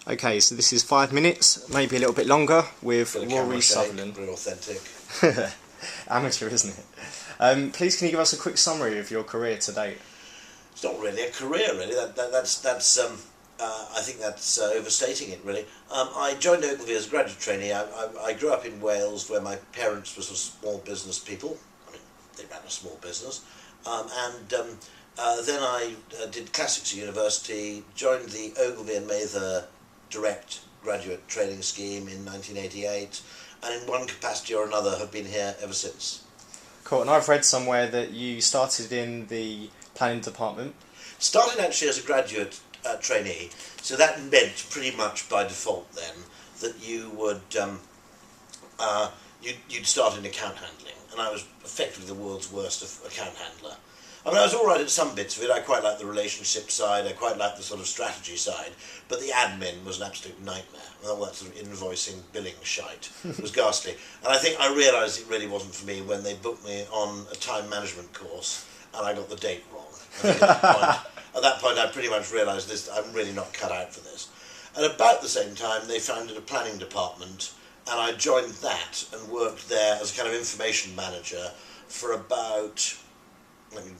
Okay, so this is 5 minutes, maybe a little bit longer, with Bit of Rory camera shake, Sutherland. very authentic. Amateur, isn't it? Please, can you give us a quick summary of your career to date? It's not really a career, really. I think that's overstating it, really. I joined Ogilvy as a graduate trainee. I grew up in Wales, where my parents were sort of small business people. I mean, they ran a small business. Then I did classics at university, joined the Ogilvy and Mather Direct Graduate Training Scheme in 1988, and in one capacity or another have been here ever since. Cool, and I've read somewhere that you started in the planning department. Started actually as a graduate trainee, so that meant pretty much by default then that you would you'd start in account handling, and I was effectively the world's worst account handler. I mean, I was all right at some bits of it. I quite liked the relationship side, I quite liked the sort of strategy side, but the admin was an absolute nightmare. All that sort of invoicing, billing shite was ghastly. And I think I realised it really wasn't for me when they booked me on a time management course and I got the date wrong. I think at that point I pretty much realised this. I'm really not cut out for this. And about the same time they founded a planning department, and I joined that and worked there as a kind of information manager for about,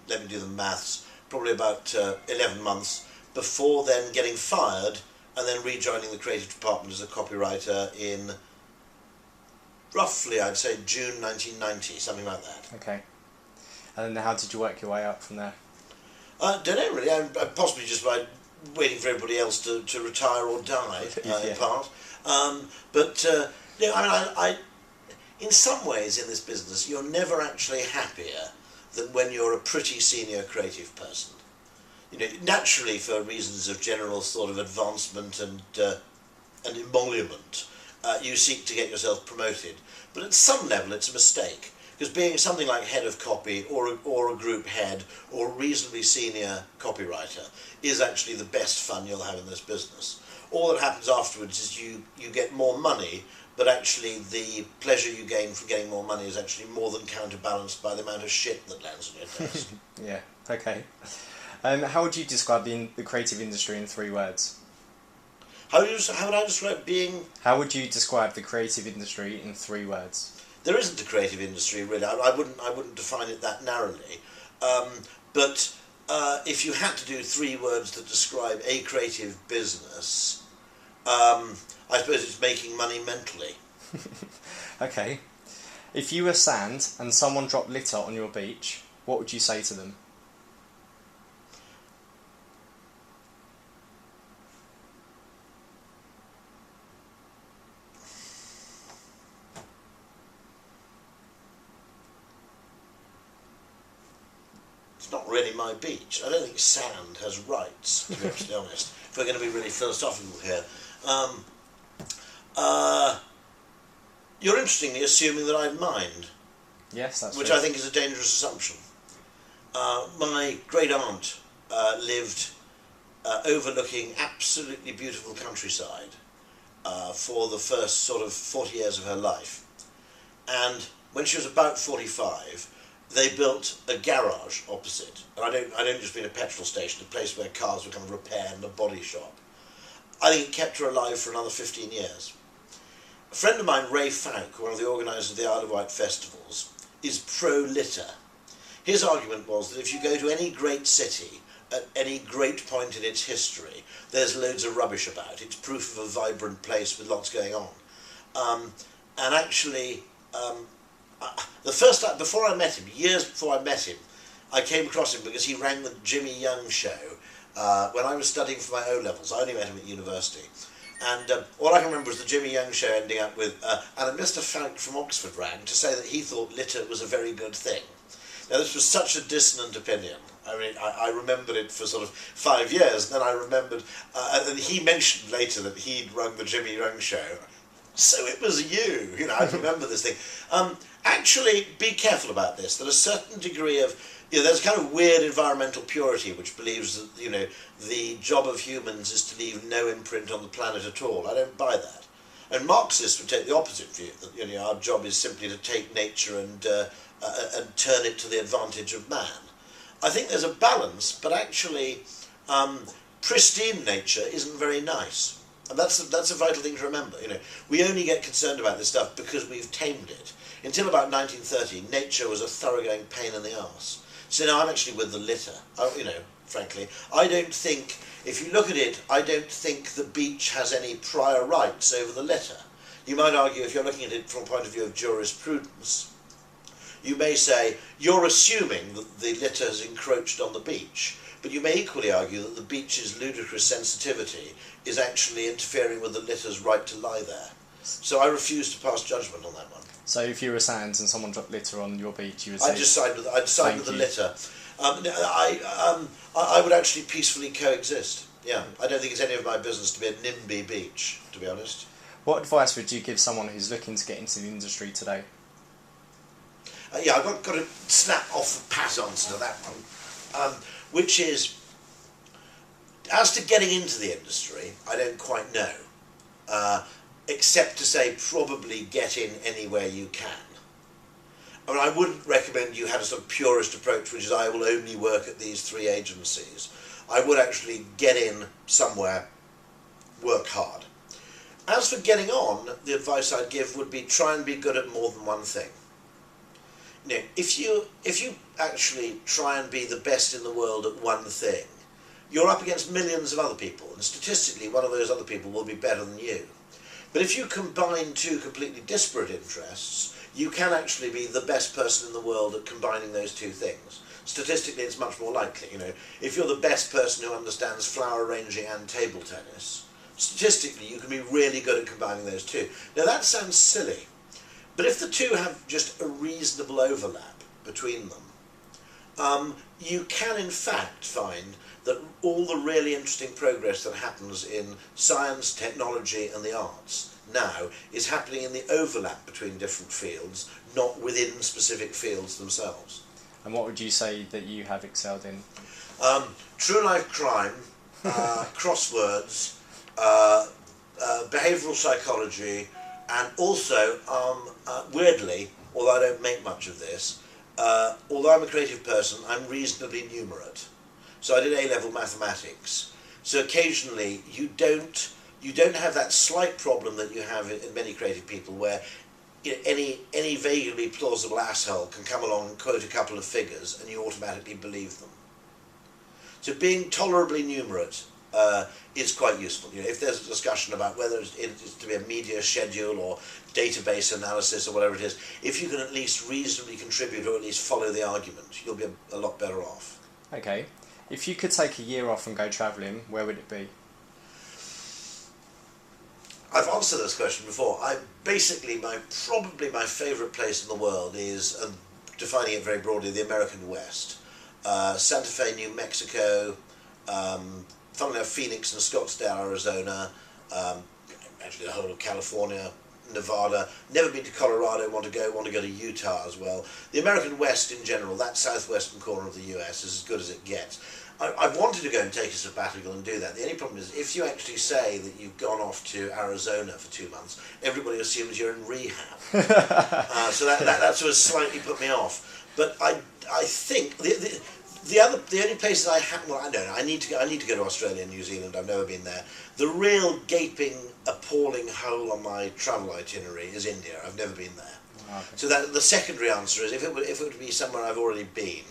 let me do the maths, probably about 11 months, before then getting fired and then rejoining the creative department as a copywriter in roughly, I'd say, June 1990, something like that. Okay. And then how did you work your way up from there? Don't know really, possibly just by waiting for everybody else to retire or die, in part. In some ways in this business you're never actually happier than when you're a pretty senior creative person. Naturally for reasons of general sort of advancement and emolument, you seek to get yourself promoted. But at some level it's a mistake, because being something like head of copy or a group head or a reasonably senior copywriter is actually the best fun you'll have in this business. All that happens afterwards is you get more money, but actually the pleasure you gain from getting more money is actually more than counterbalanced by the amount of shit that lands on your desk. Yeah, okay. How would you describe the creative industry in 3 words? How would I describe being... How would you describe the creative industry in 3 words? There isn't a creative industry, really. I wouldn't define it that narrowly. But if you had to do 3 words that describe a creative business, I suppose it's making money mentally. Okay. If you were sand and someone dropped litter on your beach, what would you say to them? It's not really my beach. I don't think sand has rights, to be absolutely honest, if we're going to be really philosophical here. You're interestingly assuming that I mind. Yes, that's which true. I think is a dangerous assumption. My great aunt lived overlooking absolutely beautiful countryside for the first sort of 40 years of her life. And when she was about 45, they built a garage opposite. And I don't just mean a petrol station, a place where cars were kind of repaired, and a body shop. I think it kept her alive for another 15 years. A friend of mine, Ray Falk, one of the organisers of the Isle of Wight festivals, is pro-litter. His argument was that if you go to any great city at any great point in its history, there's loads of rubbish about. It's proof of a vibrant place with lots going on. And actually, the first time, before I met him, years before I met him, I came across him because he rang the Jimmy Young show when I was studying for my O-levels. I only met him at university. And all I can remember was the Jimmy Young show ending up with, and a Mr. Falk from Oxford rang to say that he thought litter was a very good thing. Now this was such a dissonant opinion. I mean, I remembered it for sort of 5 years, and then I remembered, and he mentioned later that he'd rung the Jimmy Young show. So it was you, I remember this thing. Actually, be careful about this. There's a certain degree of, there's a kind of weird environmental purity which believes that, the job of humans is to leave no imprint on the planet at all. I don't buy that. And Marxists would take the opposite view, that, our job is simply to take nature and turn it to the advantage of man. I think there's a balance, but actually, pristine nature isn't very nice. And that's a vital thing to remember. We only get concerned about this stuff because we've tamed it. Until about 1930, nature was a thoroughgoing pain in the arse. So now I'm actually with the litter. Frankly, I don't think, if you look at it, I don't think the beach has any prior rights over the litter. You might argue, if you're looking at it from a point of view of jurisprudence, you may say you're assuming that the litter has encroached on the beach, but you may equally argue that the beach's ludicrous sensitivity is actually interfering with the litter's right to lie there. So I refuse to pass judgment on that one. So if you were Sands and someone dropped litter on your beach, you would say... I'd side with the litter. I would actually peacefully coexist. Yeah, I don't think it's any of my business to be a NIMBY beach, to be honest. What advice would you give someone who's looking to get into the industry today? I've got to snap off the pat answer to that one, which is, as to getting into the industry, I don't quite know, except to say probably get in anywhere you can. I mean, I wouldn't recommend you had a sort of purist approach, which is I will only work at these 3 agencies. I would actually get in somewhere, work hard. As for getting on, the advice I'd give would be try and be good at more than one thing. If you actually try and be the best in the world at one thing, you're up against millions of other people, and statistically one of those other people will be better than you. But if you combine 2 completely disparate interests, you can actually be the best person in the world at combining those 2 things. Statistically, it's much more likely. If you're the best person who understands flower arranging and table tennis, statistically you can be really good at combining those 2. Now that sounds silly, but if the 2 have just a reasonable overlap between them, you can in fact find that all the really interesting progress that happens in science, technology and the arts now is happening in the overlap between different fields, not within specific fields themselves. And what would you say that you have excelled in? True life crime, crosswords, behavioural psychology, and also, weirdly, although I don't make much of this, although I'm a creative person, I'm reasonably numerate. So I did A-level mathematics. So occasionally you don't have that slight problem that you have in many creative people, where any vaguely plausible asshole can come along and quote a couple of figures and you automatically believe them. So being tolerably numerate is quite useful. If there's a discussion about whether it is to be a media schedule or database analysis or whatever it is, if you can at least reasonably contribute or at least follow the argument, you'll be a lot better off. Okay. If you could take a year off and go travelling, where would it be? I've answered this question before. Probably my favourite place in the world is, defining it very broadly, the American West. Santa Fe, New Mexico, funnily enough, Phoenix and Scottsdale, Arizona, actually the whole of California, Nevada. Never been to Colorado, want to go to Utah as well. The American West in general, that southwestern corner of the US, is as good as it gets. I've wanted to go and take a sabbatical and do that. The only problem is, if you actually say that you've gone off to Arizona for 2 months, everybody assumes you're in rehab. So that sort of slightly put me off. But I think the only places I have, well, I don't know. I need to go to Australia and New Zealand. I've never been there. The real gaping, appalling hole on my travel itinerary is India. I've never been there. Okay. So the secondary answer is, if it were to be somewhere I've already been,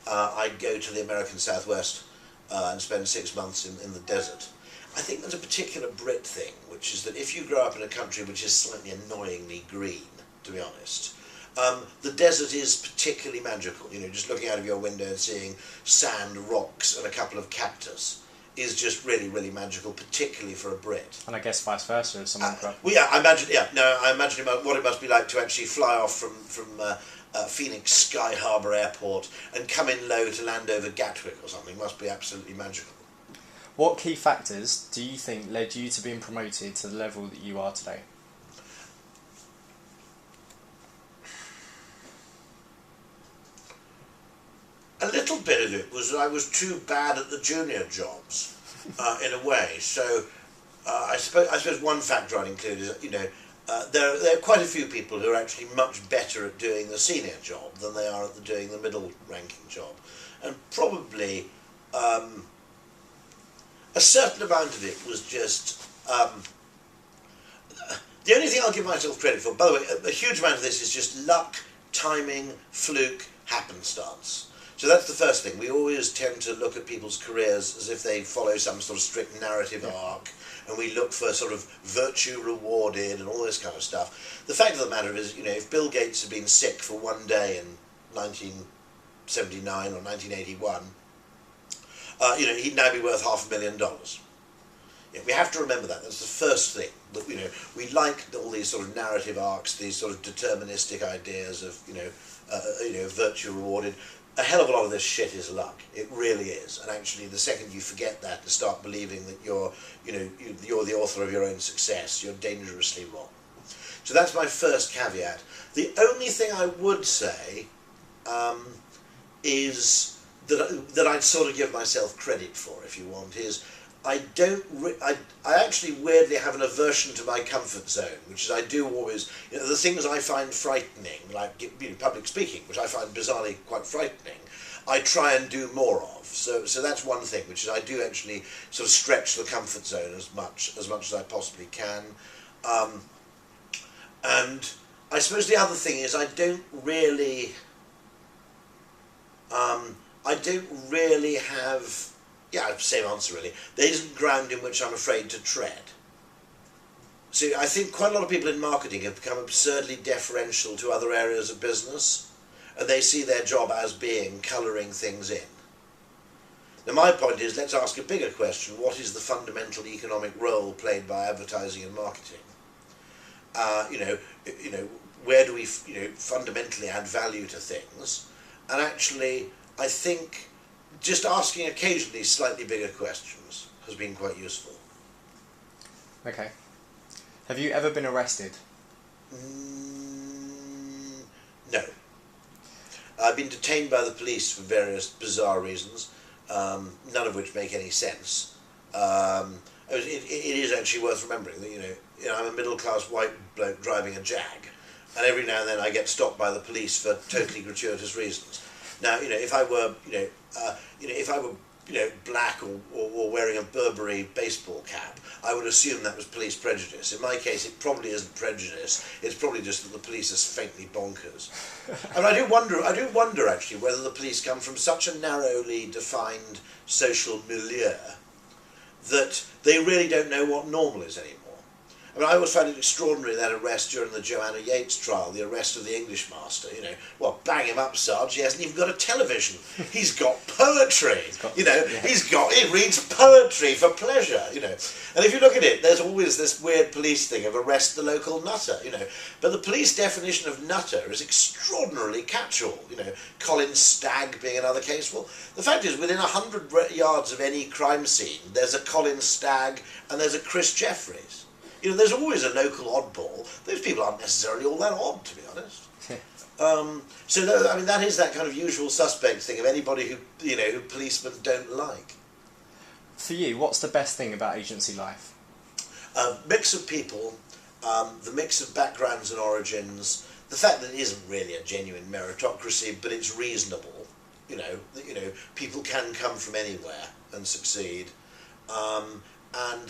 I'd go to the American Southwest and spend 6 months in the desert. I think there's a particular Brit thing, which is that if you grow up in a country which is slightly annoyingly green, to be honest, the desert is particularly magical. Just looking out of your window and seeing sand, rocks and a couple of cactus is just really, really magical, particularly for a Brit. And I guess vice versa if someone... Well, yeah, I imagine what it must be like to actually fly off from Phoenix Sky Harbour Airport and come in low to land over Gatwick or something. Must be absolutely magical. What key factors do you think led you to being promoted to the level that you are today? A little bit of it was that I was too bad at the junior jobs, in a way. So I suppose one factor I'd include is that, there are quite a few people who are actually much better at doing the senior job than they are at doing the middle ranking job. And probably a certain amount of it was just The only thing I'll give myself credit for, by the way, a huge amount of this is just luck, timing, fluke, happenstance. So that's the first thing. We always tend to look at people's careers as if they follow some sort of strict narrative arc, and we look for sort of virtue rewarded and all this kind of stuff. The fact of the matter is, if Bill Gates had been sick for one day in 1979 or 1981, he'd now be worth $500,000. Yeah, we have to remember that. That's the first thing. That, we like all these sort of narrative arcs, these sort of deterministic ideas of, virtue rewarded. A hell of a lot of this shit is luck. It really is. And actually, the second you forget that and start believing that you're the author of your own success, you're dangerously wrong. So that's my first caveat. The only thing I would say is that I'd sort of give myself credit for, if you want, is I actually weirdly have an aversion to my comfort zone, which is I do always, the things I find frightening, like public speaking, which I find bizarrely quite frightening, I try and do more of. So that's one thing, which is I do actually sort of stretch the comfort zone as much as I possibly can. And I suppose the other thing is I don't really have. Yeah, same answer really. There isn't ground in which I'm afraid to tread. So I think quite a lot of people in marketing have become absurdly deferential to other areas of business, and they see their job as being colouring things in. Now my point is, let's ask a bigger question: what is the fundamental economic role played by advertising and marketing? Where do we fundamentally add value to things? And actually, I think just asking occasionally slightly bigger questions has been quite useful. Okay. Have you ever been arrested? No. I've been detained by the police for various bizarre reasons, none of which make any sense. It is actually worth remembering that I'm a middle-class white bloke driving a Jag, and every now and then I get stopped by the police for totally gratuitous reasons. Now, if I were, black or wearing a Burberry baseball cap, I would assume that was police prejudice. In my case, it probably isn't prejudice. It's probably just that the police are faintly bonkers. And I do wonder actually whether the police come from such a narrowly defined social milieu that they really don't know what normal is anymore. I mean, I always found it extraordinary, that arrest during the Joanna Yates trial, the arrest of the English master, bang him up, Sarge, he hasn't even got a television. He's got poetry, he reads poetry for pleasure, And if you look at it, there's always this weird police thing of arrest the local nutter, But the police definition of nutter is extraordinarily catch-all, Colin Stagg being another case. Well, the fact is, within 100 yards of any crime scene, there's a Colin Stagg and there's a Chris Jeffries. There's always a local oddball. Those people aren't necessarily all that odd, to be honest. That is that kind of usual suspect thing of anybody who policemen don't like. For you, what's the best thing about agency life? Mix of people, the mix of backgrounds and origins, the fact that it isn't really a genuine meritocracy, but it's reasonable. People can come from anywhere and succeed. And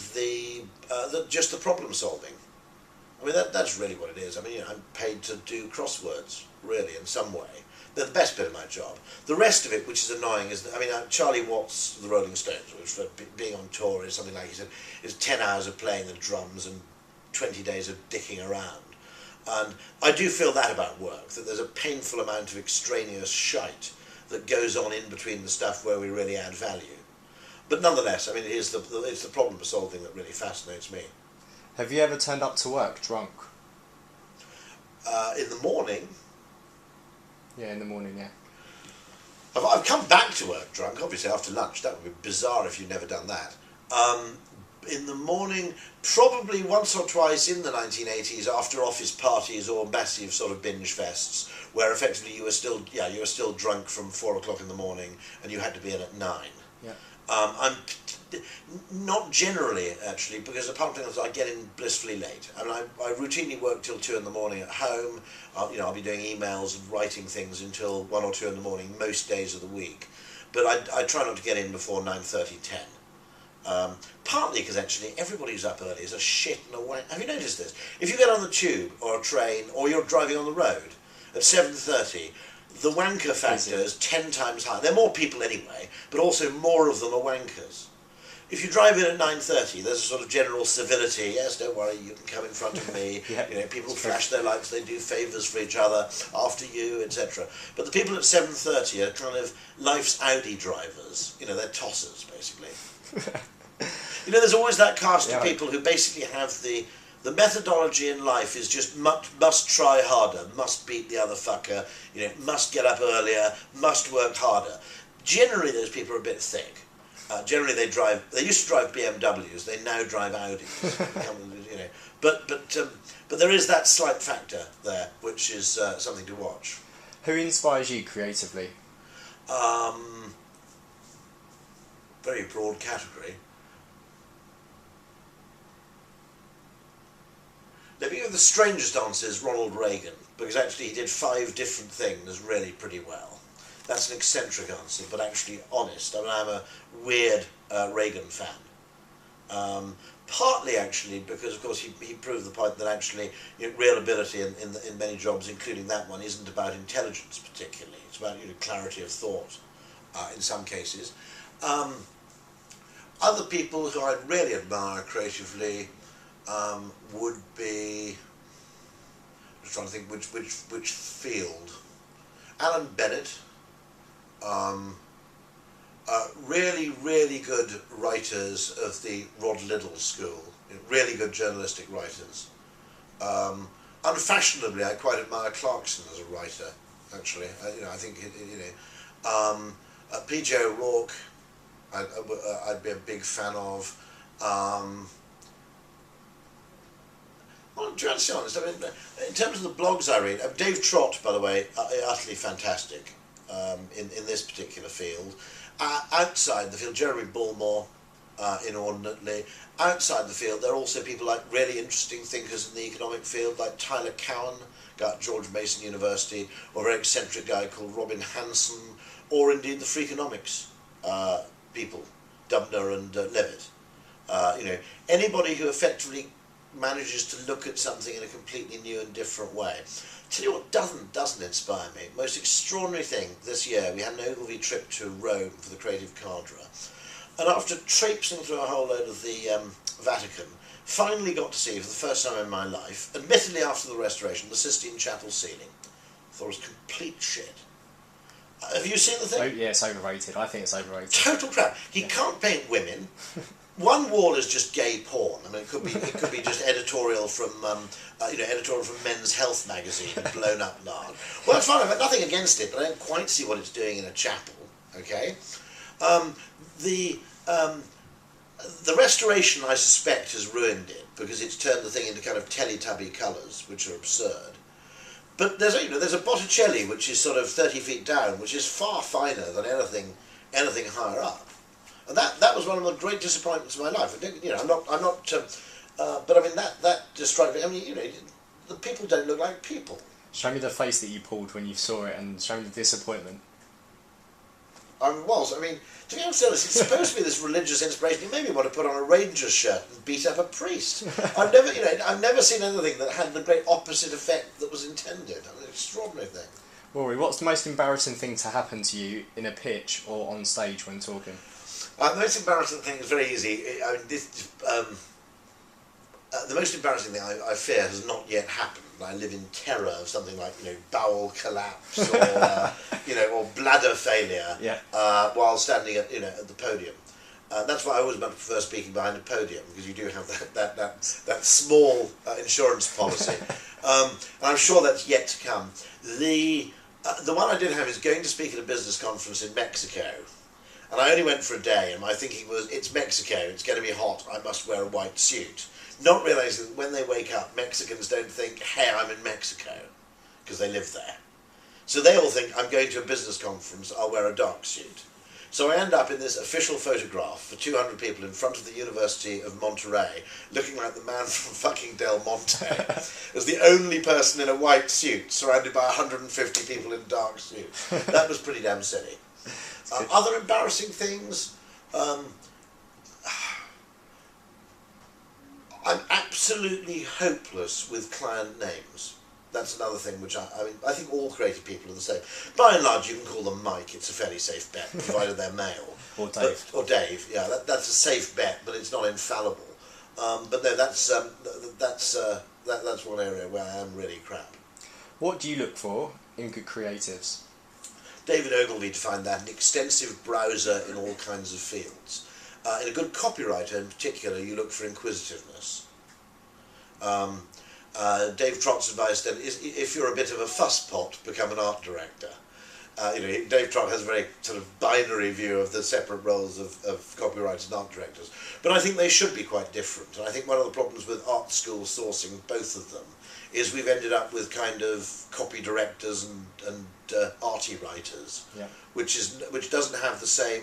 just the problem solving. I mean, that's really what it is. I mean, I'm paid to do crosswords, really, in some way. They're the best bit of my job. The rest of it, which is annoying, is that, Charlie Watts of the Rolling Stones, which for being on tour is something like, he said, is 10 hours of playing the drums and 20 days of dicking around. And I do feel that about work, that there's a painful amount of extraneous shite that goes on in between the stuff where we really add value. But nonetheless, I mean, it's the problem solving that really fascinates me. Have you ever turned up to work drunk? In the morning? Yeah, in the morning, yeah. I've come back to work drunk, obviously after lunch. That would be bizarre if you'd never done that. In the morning, probably once or twice in the 1980s after office parties or massive sort of binge fests, where effectively you were still drunk from 4 o'clock in the morning and you had to be in at 9. Yeah. I'm not generally, actually, because apart from things, I get in blissfully late. I mean, I routinely work till 2 in the morning at home. I'll be doing emails and writing things until 1 or 2 in the morning most days of the week. But I try not to get in before 9:30, 10. Partly because actually everybody who's up early is a shit and a wank. Have you noticed this? If you get on the tube or a train or you're driving on the road at 7:30, the wanker factor is 10 times higher. There are more people anyway, but also more of them are wankers. If you drive in at 9:30, there's a sort of general civility. Yes, don't worry, you can come in front of me. Yeah, you know, people flash their lights, they do favours for each other, after you, etc. But the people at 7:30 are kind of life's Audi drivers. You know, they're tossers, basically. You know, there's always that caste of people who basically have the methodology in life is just must try harder, must beat the other fucker, you know, must get up earlier, must work harder. Generally, those people are a bit thick. Generally, they used to drive BMWs, they now drive Audis. You know, but there is that slight factor there, which is something to watch. Who inspires you creatively? Very broad category. Maybe the strangest answer is Ronald Reagan, because actually he did 5 different things really pretty well. That's an eccentric answer, but actually honest. I mean, I'm a weird Reagan fan. Partly actually because, of course, he proved the point that actually, you know, real ability in many jobs, including that one, isn't about intelligence particularly. It's about, you know, clarity of thought in some cases. Other people who I'd really admire creatively would be, I'm just trying to think which field. Alan Bennett, really good writers of the Rod Liddell school, you know, really good journalistic writers. Unfashionably, I quite admire Clarkson as a writer. Actually, you know, I think P.J. O'Rourke, I'd be a big fan of. Well, to be honest, I mean, in terms of the blogs I read, Dave Trott, by the way, utterly fantastic in this particular field. Outside the field, Jeremy Bullmore, inordinately. Outside the field, there are also people like really interesting thinkers in the economic field, like Tyler Cowen, guy at George Mason University, or a very eccentric guy called Robin Hanson, or indeed the Freakonomics people, Dubner and Levitt. You know, anybody who effectively manages to look at something in a completely new and different way. Tell you what doesn't inspire me. Most extraordinary thing this year, we had an Ogilvy trip to Rome for the Creative Cadre, and after traipsing through a whole load of the Vatican, finally got to see for the first time in my life, admittedly after the restoration, the Sistine Chapel ceiling. I thought it was complete shit. Have you seen the thing? Oh, yeah, it's overrated. I think it's overrated. Total crap. He can't paint women. One wall is just gay porn. I mean, it could be just editorial from editorial from Men's Health magazine, blown up lard. Well, that's fine. I've got nothing against it, but I don't quite see what it's doing in a chapel. Okay, the restoration, I suspect, has ruined it because it's turned the thing into kind of Teletubby colours, which are absurd. But there's a Botticelli which is sort of 30 feet down, which is far finer than anything higher up. And that was one of the great disappointments of my life. I'm not. But I mean that just struck me. I mean, the people don't look like people. Show me the face that you pulled when you saw it, and show me the disappointment. I mean, to be honest, it's supposed to be this religious inspiration. You made me want to put on a Rangers shirt and beat up a priest. I've never seen anything that had the great opposite effect that was intended. An extraordinary thing. Rory, what's the most embarrassing thing to happen to you in a pitch or on stage when talking? The most embarrassing thing is very easy. I mean, the most embarrassing thing I fear has not yet happened. I live in terror of something like bowel collapse or or bladder failure while standing at the podium. That's why I always much prefer speaking behind a podium, because you do have that small insurance policy. And I'm sure that's yet to come. The one I did have is going to speak at a business conference in Mexico. And I only went for a day, and my thinking was, it's Mexico, it's going to be hot, I must wear a white suit. Not realising that when they wake up, Mexicans don't think, hey, I'm in Mexico, because they live there. So they all think, I'm going to a business conference, I'll wear a dark suit. So I end up in this official photograph for 200 people in front of the University of Monterey, looking like the man from fucking Del Monte, as the only person in a white suit, surrounded by 150 people in dark suits. That was pretty damn silly. Other embarrassing things, I'm absolutely hopeless with client names. That's another thing which I think all creative people are the same. By and large, you can call them Mike. It's a fairly safe bet, provided they're male. Or Dave. Or Dave. Yeah, that's a safe bet, but it's not infallible. But no, that's one area where I am really crap. What do you look for in good creatives? David Ogilvy defined that: an extensive browser in all kinds of fields. In a good copywriter, in particular, you look for inquisitiveness. Dave Trott's advice then is, if you're a bit of a fusspot, become an art director. Dave Trott has a very sort of binary view of the separate roles of copywriters and art directors, but I think they should be quite different. And I think one of the problems with art school sourcing both of them is we've ended up with kind of copy directors and arty writers, yeah. which doesn't have the same.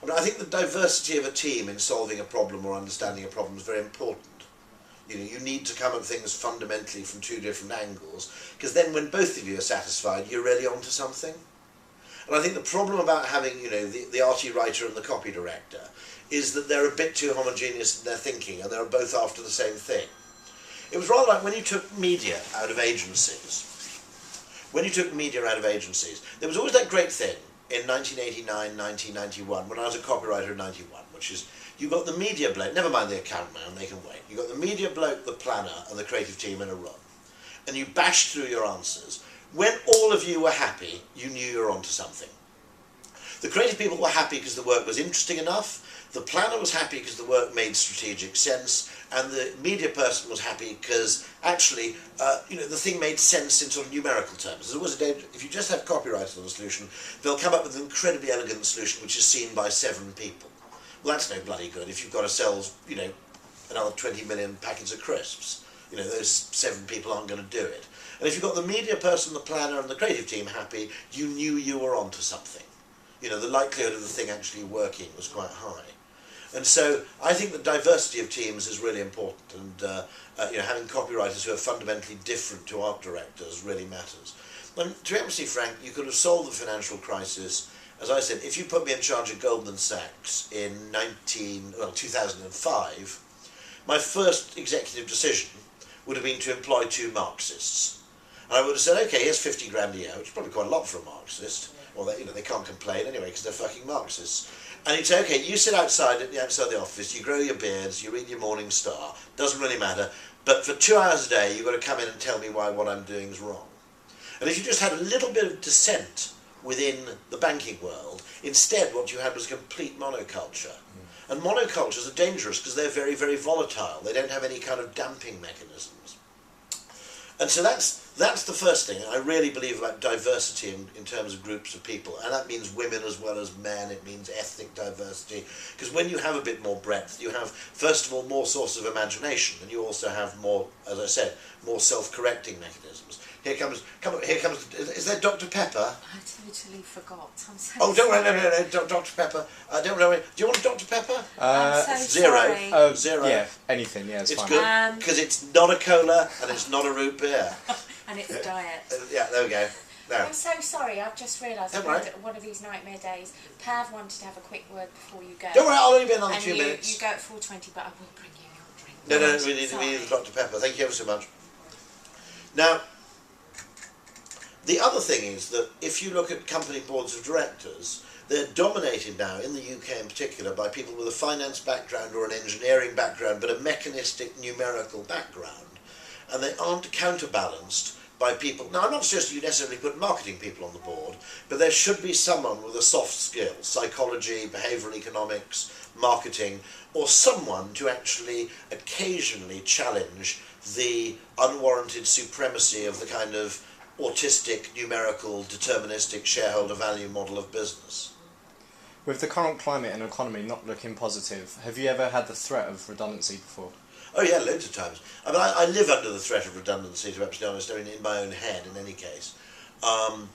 I mean, I think the diversity of a team in solving a problem or understanding a problem is very important. You need to come at things fundamentally from two different angles, because then when both of you are satisfied, you're really onto something. And I think the problem about having, the arty writer and the copy director is that they're a bit too homogeneous in their thinking, and they're both after the same thing. It was rather like when you took media out of agencies. There was always that great thing in 1989, 1991, when I was a copywriter in 91, which is, you got the media bloke, never mind the account man, they can wait. You got the media bloke, the planner, and the creative team in a room. And you bashed through your answers. When all of you were happy, you knew you were onto something. The creative people were happy because the work was interesting enough, the planner was happy because the work made strategic sense, and the media person was happy because actually, the thing made sense in sort of numerical terms. There's always a danger, if you just have copywriters on a solution, they'll come up with an incredibly elegant solution which is seen by 7 people. Well, that's no bloody good if you've got to sell, another 20 million packets of crisps. Those 7 people aren't going to do it. And if you've got the media person, the planner, and the creative team happy, you knew you were onto something. The likelihood of the thing actually working was quite high. And so I think the diversity of teams is really important, and having copywriters who are fundamentally different to art directors really matters. And to be honest, Frank, you could have solved the financial crisis. As I said, if you put me in charge of Goldman Sachs in 2005, my first executive decision would have been to employ 2 Marxists. And I would have said, okay, here's 50 grand a year, which is probably quite a lot for a Marxist. Well, they can't complain anyway because they're fucking Marxists. And he'd say, okay, you sit outside the office, you grow your beards, you read your Morning Star, doesn't really matter, but for 2 hours a day you've got to come in and tell me why what I'm doing is wrong. And if you just had a little bit of dissent within the banking world, instead what you had was complete monoculture. And monocultures are dangerous because they're very, very volatile. They don't have any kind of damping mechanisms. And so that's the first thing. And I really believe about diversity in terms of groups of people. And that means women as well as men. It means ethnic diversity. Because when you have a bit more breadth, you have, first of all, more sources of imagination. And you also have more, as I said, more self-correcting mechanisms. Here comes, is there Dr. Pepper? I totally forgot. I'm so Oh, don't worry, sorry. no, Dr. Pepper. Don't worry. Do you want a Dr. Pepper? I'm so 0. sorry. 0. Yeah, anything, yeah, it's It's fine. good because it's not a cola and it's not a root beer. And it's diet. Yeah, there we go. No. I'm so sorry, I've just realised Don't I've worry. had one of these nightmare days. Pav wanted to have a quick word before you go. Don't worry, I'll only be another and 2 minutes. You go at 4:20, but I will bring you your drink. No, we need the Dr. Pepper. Thank you ever so much. Now, the other thing is that if you look at company boards of directors, they're dominated now, in the UK in particular, by people with a finance background or an engineering background, but a mechanistic, numerical background. And they aren't counterbalanced by people. Now, I'm not suggesting you necessarily put marketing people on the board, but there should be someone with a soft skill, psychology, behavioural economics, marketing, or someone to actually occasionally challenge the unwarranted supremacy of the kind of autistic, numerical, deterministic shareholder value model of business. With the current climate and economy not looking positive, have you ever had the threat of redundancy before? Oh yeah, loads of times. I mean, I live under the threat of redundancy, to be absolutely honest, I mean, in my own head, in any case. One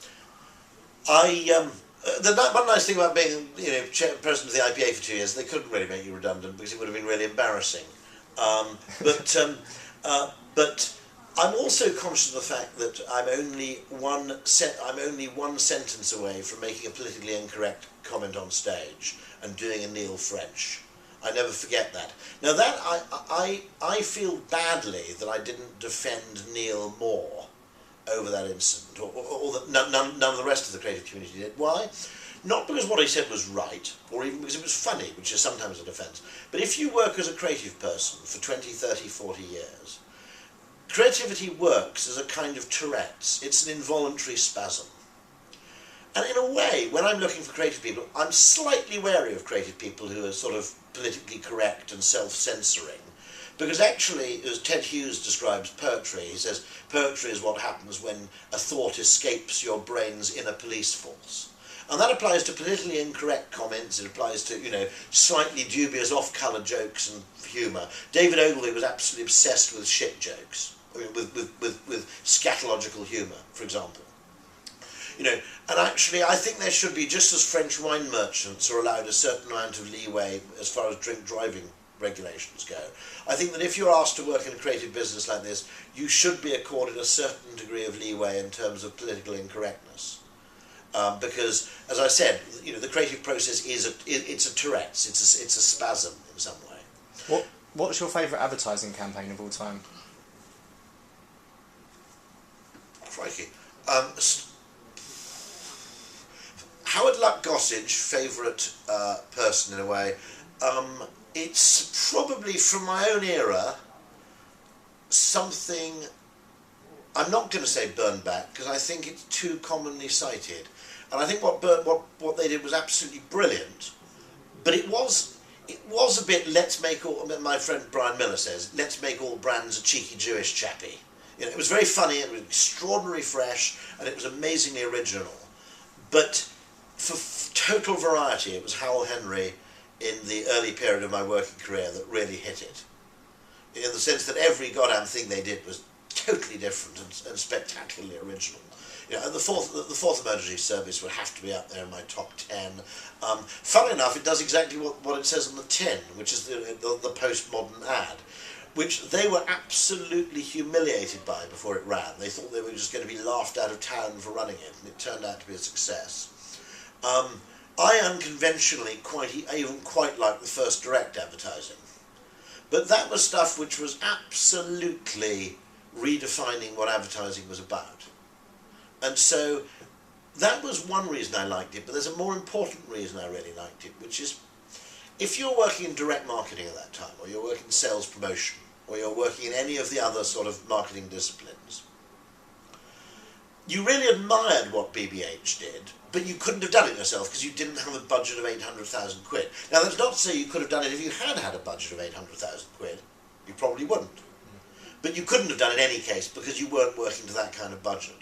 nice thing about being, president of the IPA for 2 years, they couldn't really make you redundant because it would have been really embarrassing. But I'm also conscious of the fact that I'm only one sentence away from making a politically incorrect comment on stage and doing a Neil French. I never forget that. Now that I feel badly that I didn't defend Neil more over that incident, or that none of the rest of the creative community did. Why? Not because what he said was right, or even because it was funny, which is sometimes a defence, but if you work as a creative person for 20, 30, 40 years, creativity works as a kind of Tourette's. It's an involuntary spasm. And in a way, when I'm looking for creative people, I'm slightly wary of creative people who are sort of politically correct and self-censoring. Because actually, as Ted Hughes describes poetry, he says, poetry is what happens when a thought escapes your brain's inner police force. And that applies to politically incorrect comments, it applies to, slightly dubious off-colour jokes and humour. David Ogilvy was absolutely obsessed with shit jokes, with scatological humour, for example. And actually I think there should be, just as French wine merchants are allowed a certain amount of leeway as far as drink driving regulations go, I think that if you're asked to work in a creative business like this, you should be accorded a certain degree of leeway in terms of political incorrectness. Because, as I said, the creative process it's a Tourette's, it's a spasm in some way. What's your favourite advertising campaign of all time? Crikey. Howard Luck Gossage, favourite person in a way. It's probably from my own era something. I'm not going to say Burn Back because I think it's too commonly cited, and I think what they did was absolutely brilliant. But it was a bit. Let's make all. My friend Brian Miller says, let's make all brands a cheeky Jewish chappie. It was very funny, it was extraordinarily fresh, and it was amazingly original. But for total variety, it was Howell Henry in the early period of my working career that really hit it. In the sense that every goddamn thing they did was totally different and spectacularly original. And the fourth emergency service would have to be up there in my top 10. Funnily enough, it does exactly what it says on the tin, which is the postmodern ad, which they were absolutely humiliated by before it ran. They thought they were just going to be laughed out of town for running it, and it turned out to be a success. I unconventionally even quite like the first direct advertising. But that was stuff which was absolutely redefining what advertising was about. And so that was one reason I liked it, but there's a more important reason I really liked it, which is if you're working in direct marketing at that time, or you're working in sales promotion, or you're working in any of the other sort of marketing disciplines, you really admired what BBH did, but you couldn't have done it yourself because you didn't have a budget of 800,000 quid. Now that's not to say you could have done it if you had a budget of 800,000 quid. You probably wouldn't. But you couldn't have done it in any case because you weren't working to that kind of budget.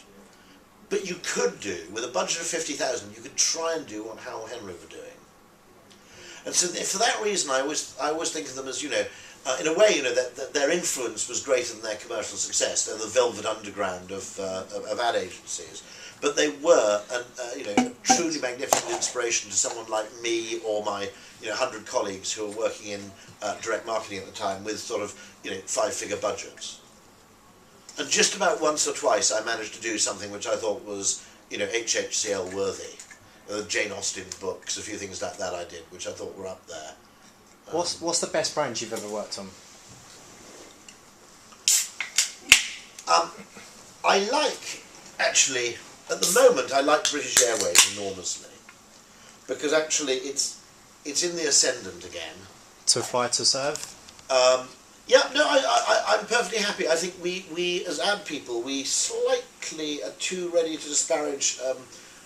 But you could do, with a budget of 50,000, you could try and do what Howell Henry were doing. And so for that reason I always think of them as, in a way, that their influence was greater than their commercial success. They're the velvet underground of ad agencies. But they were a truly magnificent inspiration to someone like me or my 100 colleagues who were working in direct marketing at the time with sort of 5-figure budgets. And just about once or twice I managed to do something which I thought was HHCL worthy. Jane Austen books, a few things like that I did, which I thought were up there. What's the best brand you've ever worked on? I like, actually, at the moment I like British Airways enormously, because actually it's in the ascendant again. To fly to serve? I'm perfectly happy. I think we as ad people, we slightly are too ready to disparage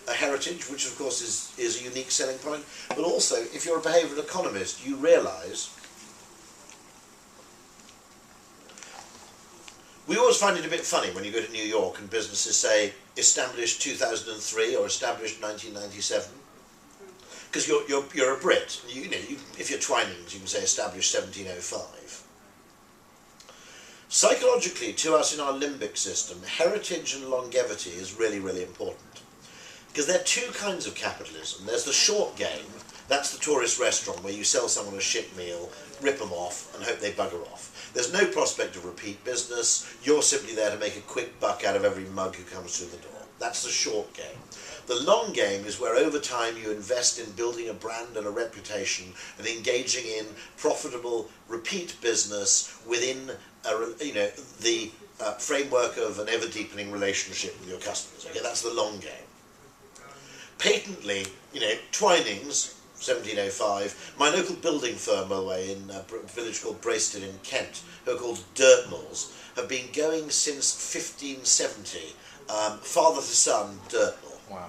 a heritage, which of course is a unique selling point, but also if you're a behavioural economist, you realise we always find it a bit funny when you go to New York and businesses say established 2003 or established 1997, because you're a Brit. If you're Twinings, you can say established 1705. Psychologically, to us in our limbic system, heritage and longevity is really, really important. Because there are two kinds of capitalism. There's the short game, that's the tourist restaurant where you sell someone a shit meal, rip them off and hope they bugger off. There's no prospect of repeat business, you're simply there to make a quick buck out of every mug who comes through the door. That's the short game. The long game is where over time you invest in building a brand and a reputation and engaging in profitable repeat business within the framework of an ever-deepening relationship with your customers. Okay, that's the long game. Patently, Twinings, 1705, my local building firm, by the way, in a village called Braisted in Kent, who are called Dirt Mills, have been going since 1570, father to son, Dirt Mill. Wow.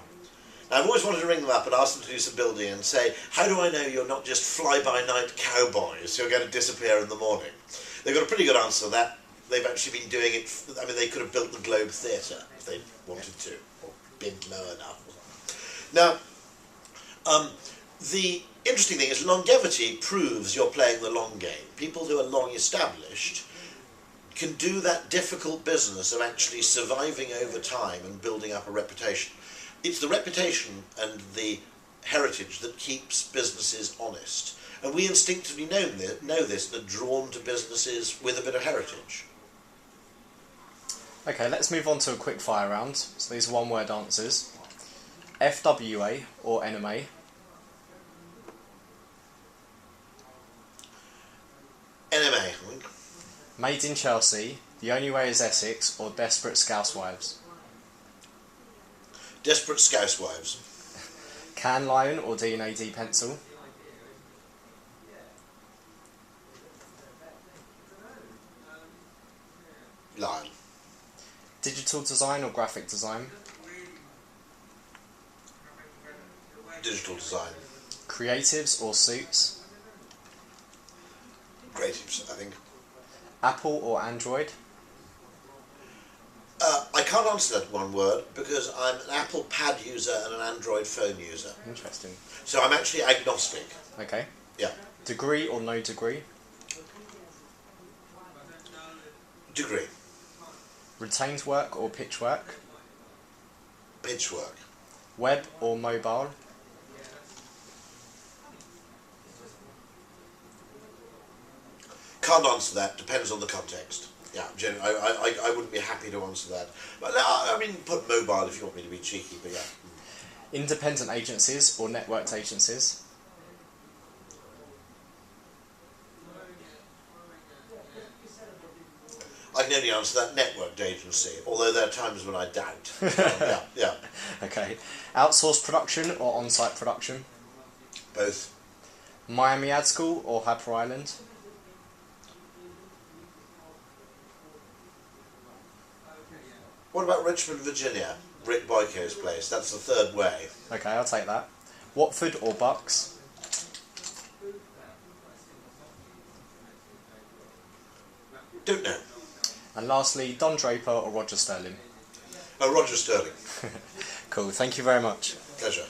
Now, I've always wanted to ring them up and ask them to do some building and say, how do I know you're not just fly-by-night cowboys who are going to disappear in the morning? They've got a pretty good answer to that. They've actually been doing it, they could have built the Globe Theatre if they wanted to, or been low enough. Now, the interesting thing is longevity proves you're playing the long game. People who are long established can do that difficult business of actually surviving over time and building up a reputation. It's the reputation and the heritage that keeps businesses honest. And we instinctively know this and are drawn to businesses with a bit of heritage. Okay, let's move on to a quick fire round. So these are one-word answers. FWA or NMA? NMA, I think. Made in Chelsea, The Only Way is Essex, or Desperate Scousewives? Desperate Scousewives. Can Lion or D&AD Pencil? Lion. Digital design or graphic design? Digital design. Creatives or suits? Creatives, I think. Apple or Android? I can't answer that one word because I'm an Apple Pad user and an Android phone user. Interesting. So I'm actually agnostic. Okay. Yeah. Degree or no degree? Degree. Retained work or pitch work? Pitch work. Web or mobile? Can't answer that. Depends on the context. Yeah, I wouldn't be happy to answer that. But I mean, put mobile if you want me to be cheeky. But yeah. Independent agencies or networked agencies? I can only answer that networked agency. Although there are times when I doubt. Yeah. Okay. Outsourced production or on-site production? Both. Miami Ad School or Hyper Island? What about Richmond, Virginia? Rick Boyko's place. That's the third way. Okay, I'll take that. Watford or Bucks? Don't know. And lastly, Don Draper or Roger Sterling? Oh, Roger Sterling. Cool, thank you very much. Pleasure.